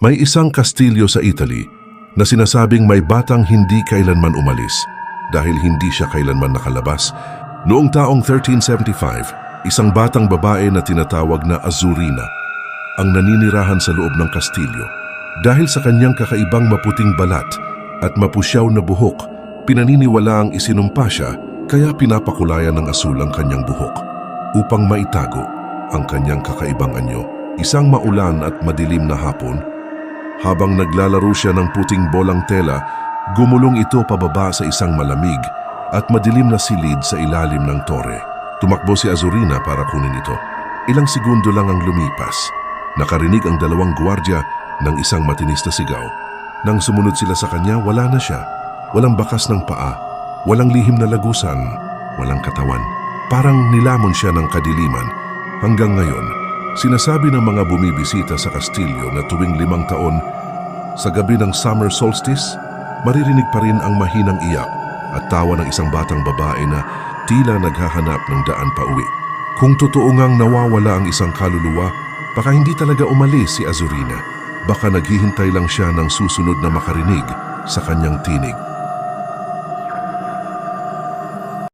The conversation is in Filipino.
May isang kastilyo sa Italy na sinasabing may batang hindi kailanman umalis dahil hindi siya kailanman nakalabas. Noong taong 1375, isang batang babae na tinatawag na Azzurina ang naninirahan sa loob ng kastilyo. Dahil sa kanyang kakaibang maputing balat at mapusyaw na buhok, pinaniniwalaang isinumpa siya kaya pinapakulayan ng asul ang kanyang buhok upang maitago ang kanyang kakaibang anyo. Isang maulan at madilim na hapon, habang naglalaro siya ng puting bolang tela, gumulong ito pababa sa isang malamig at madilim na silid sa ilalim ng tore. Tumakbo si Azzurina para kunin ito. Ilang segundo lang ang lumipas. Nakarinig ang dalawang gwardiya ng isang matinis na sigaw. Nang sumunod sila sa kanya, wala na siya. Walang bakas ng paa, walang lihim na lagusan, walang katawan. Parang nilamon siya ng kadiliman. Hanggang ngayon, sinasabi ng mga bumibisita sa kastilyo na tuwing 5 taon, sa gabi ng summer solstice, maririnig pa rin ang mahinang iyak at tawa ng isang batang babae na tila naghahanap ng daan pa uwi. Kung totoo ngang nawawala ang isang kaluluwa, baka hindi talaga umalis si Azzurina. Baka naghihintay lang siya ng susunod na makarinig sa kanyang tinig.